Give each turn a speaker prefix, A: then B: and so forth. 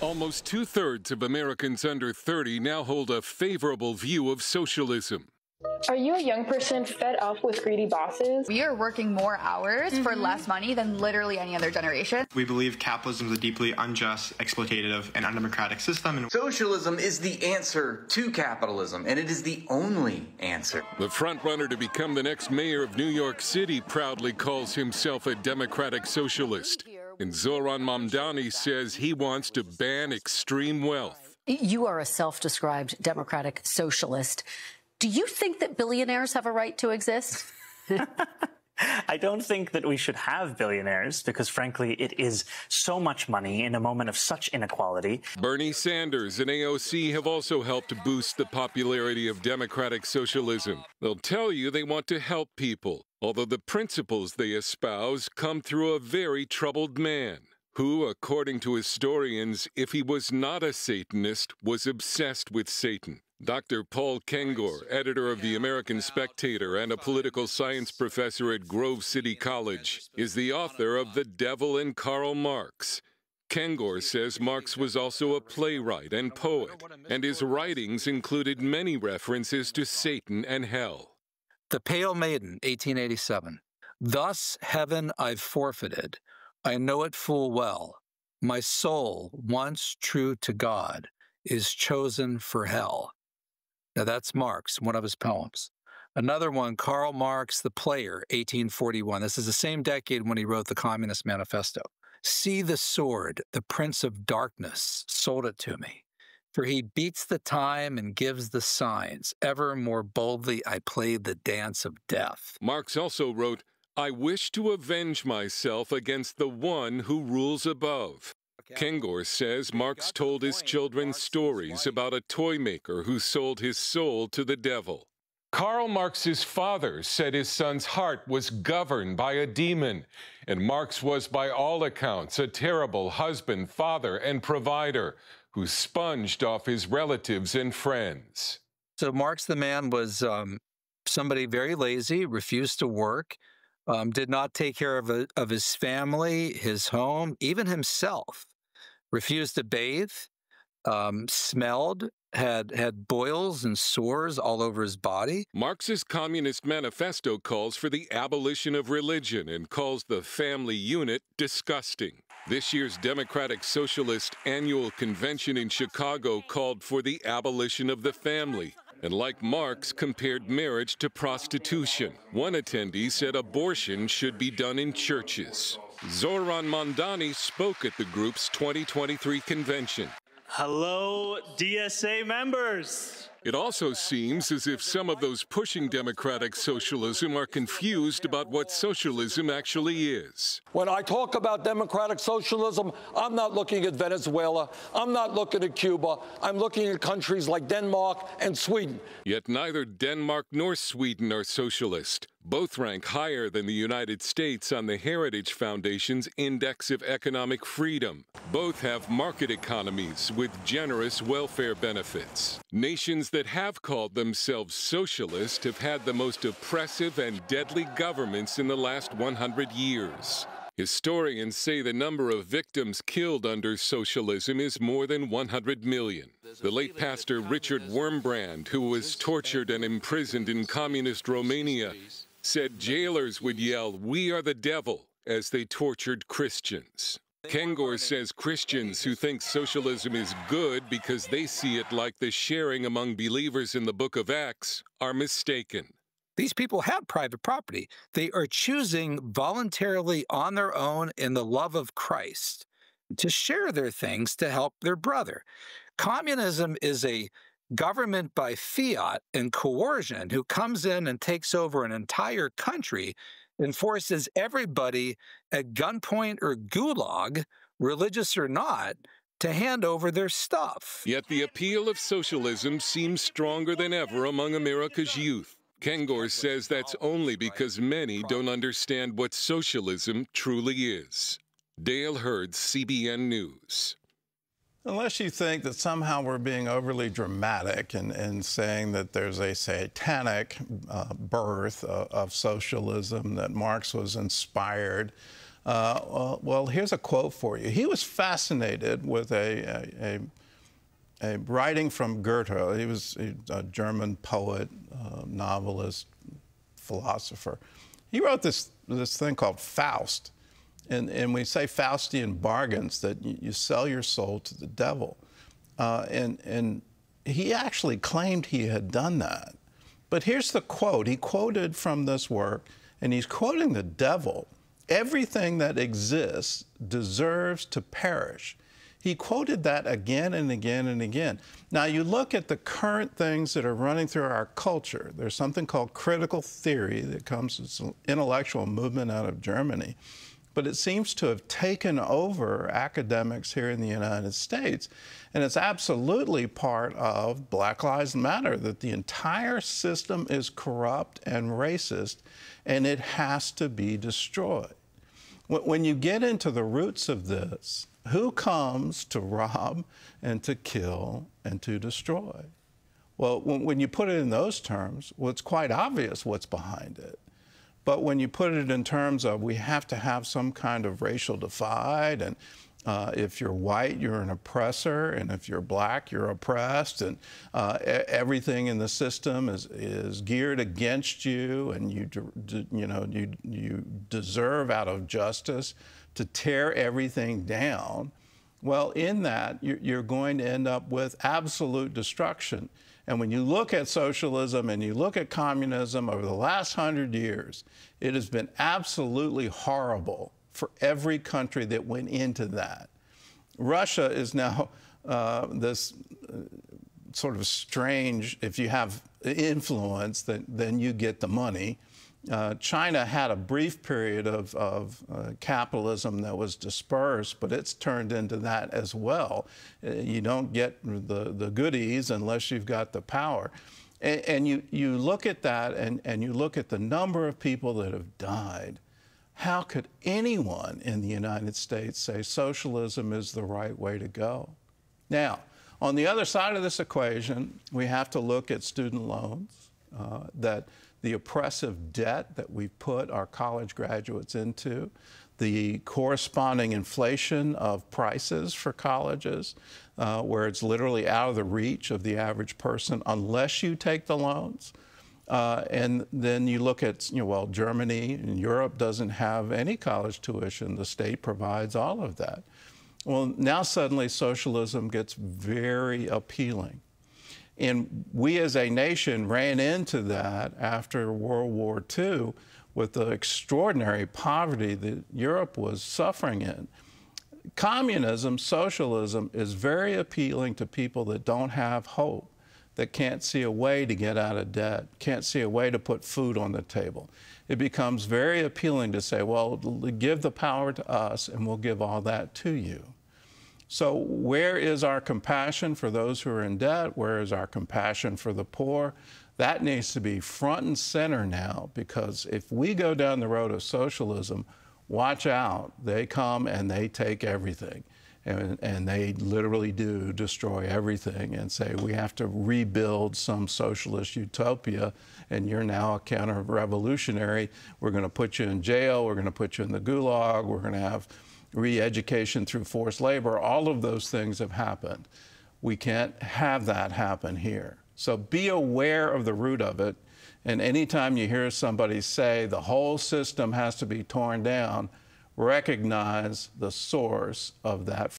A: Almost two-thirds of Americans under 30 now hold a favorable view of socialism.
B: Are you a young person fed up with greedy bosses?
C: We are working more hours for less money than literally any other generation.
D: We believe capitalism is a deeply unjust, exploitative, and undemocratic system.
E: Socialism is the answer to capitalism, and it is the only answer.
A: The frontrunner to become the next mayor of New York City proudly calls himself a democratic socialist. And Zohran Mamdani says he wants to ban extreme wealth.
F: You are a self-described democratic socialist. Do you think that billionaires have a right to exist?
G: I don't think that we should have billionaires because, frankly, it is so much money in a moment of such inequality.
A: Bernie Sanders and AOC have also helped boost the popularity of democratic socialism. They'll tell you they want to help people, although the principles they espouse come through a very troubled man who, according to historians, if he was not a Satanist, was obsessed with Satan. Dr. Paul Kengor, editor of the American Spectator and a political science professor at Grove City College, is the author of The Devil and Karl Marx. Kengor says Marx was also a playwright and poet, and his writings included many references to Satan and hell.
H: The Pale Maiden, 1887. Thus heaven I've forfeited. I know it full well. My soul, once true to God, is chosen for hell. Now that's Marx, one of his poems. Another one, Karl Marx, the player, 1841. This is the same decade when he wrote the Communist Manifesto. See the sword, the prince of darkness sold it to me. For he beats the time and gives the signs. Ever more boldly I play the dance of death.
A: Marx also wrote, I wish to avenge myself against the one who rules above. Kengor says Marx told his children stories about a toy maker who sold his soul to the devil. Karl Marx's father said his son's heart was governed by a demon, and Marx was by all accounts a terrible husband, father, and provider who sponged off his relatives and friends.
H: So Marx the man was somebody very lazy, refused to work, did not take care of his family, his home, even himself. Refused to bathe, smelled, had boils and sores all over his body.
A: Marx's Communist Manifesto calls for the abolition of religion and calls the family unit disgusting. This year's Democratic Socialist Annual Convention in Chicago called for the abolition of the family, and like Marx, compared marriage to prostitution. One attendee said abortion should be done in churches. Zohran Mamdani spoke at the group's 2023 convention.
I: Hello, DSA members.
A: It also seems as if some of those pushing democratic socialism are confused about what socialism actually is.
J: When I talk about democratic socialism, I'm not looking at Venezuela. I'm not looking at Cuba. I'm looking at countries like Denmark and Sweden.
A: Yet neither Denmark nor Sweden are socialist. Both rank higher than the United States on the Heritage Foundation's Index of Economic Freedom. Both have market economies with generous welfare benefits. Nations that have called themselves socialist have had the most oppressive and deadly governments in the last 100 years. Historians say the number of victims killed under socialism is more than 100 million. The late pastor Richard Wurmbrand, who was tortured and imprisoned in communist Romania, said jailers would yell, "We are the devil," as they tortured Christians. Kengor says Christians who think socialism is good because they see it like the sharing among believers in the book of Acts are mistaken.
H: These people have private property. They are choosing voluntarily on their own in the love of Christ to share their things to help their brother. Communism is a government by fiat and coercion who comes in and takes over an entire country and forces everybody at gunpoint or gulag, religious or not, to hand over their stuff.
A: Yet the appeal of socialism seems stronger than ever among America's youth. Kengor says that's only because many don't understand what socialism truly is. Dale Hurd, CBN News.
K: Unless you think that somehow we're being overly dramatic in saying that there's a satanic birth of socialism, that Marx was inspired Well, here's a quote for you. He was fascinated with a writing from Goethe. He was a German poet, novelist, philosopher. He wrote this thing called Faust. And we say Faustian bargains, that you sell your soul to the devil. And he actually claimed he had done that. But here's the quote. He quoted from this work, and he's quoting the devil. Everything that exists deserves to perish. He quoted that again and again and again. Now, you look at the current things that are running through our culture. There's something called critical theory that comes as an intellectual movement out of Germany. But it seems to have taken over academics here in the United States. And it's absolutely part of Black Lives Matter, that the entire system is corrupt and racist, and it has to be destroyed. When you get into the roots of this, who comes to rob and to kill and to destroy? Well, when you put it in those terms, well, it's quite obvious what's behind it. But when you put it in terms of we have to have some kind of racial divide, and if you're white, you're an oppressor, and if you're black, you're oppressed, and everything in the system is geared against you, and you deserve out of justice to tear everything down. Well, in that, you're going to end up with absolute destruction. And when you look at socialism and you look at communism over the last 100 years, it has been absolutely horrible for every country that went into that. Russia is now this sort of strange, if you have influence, then you get the money. China had a brief period of capitalism that was dispersed, but it's turned into that as well. You don't get the goodies unless you've got the power. And you look at that, and you look at the number of people that have died. How could anyone in the United States say socialism is the right way to go? Now, on the other side of this equation, we have to look at student loans, that the oppressive debt that we've put our college graduates into, the corresponding inflation of prices for colleges, where it's literally out of the reach of the average person unless you take the loans. And then you look at, well, Germany and Europe doesn't have any college tuition. The state provides all of that. Well, now suddenly socialism gets very appealing. And we as a nation ran into that after World War II with the extraordinary poverty that Europe was suffering in. Communism, socialism is very appealing to people that don't have hope, that can't see a way to get out of debt, can't see a way to put food on the table. It becomes very appealing to say, well, give the power to us and we'll give all that to you. So where is our compassion for those who are in debt? Where is our compassion for the poor? That needs to be front and center now, because if we go down the road of socialism, watch out. They come and they take everything. And they literally do destroy everything and say, we have to rebuild some socialist utopia, and you're now a counter-revolutionary. We're going to put you in jail. We're going to put you in the gulag. We're going to have re-education through forced labor. All of those things have happened. We can't have that happen here. So be aware of the root of it. And anytime you hear somebody say the whole system has to be torn down, recognize the source of that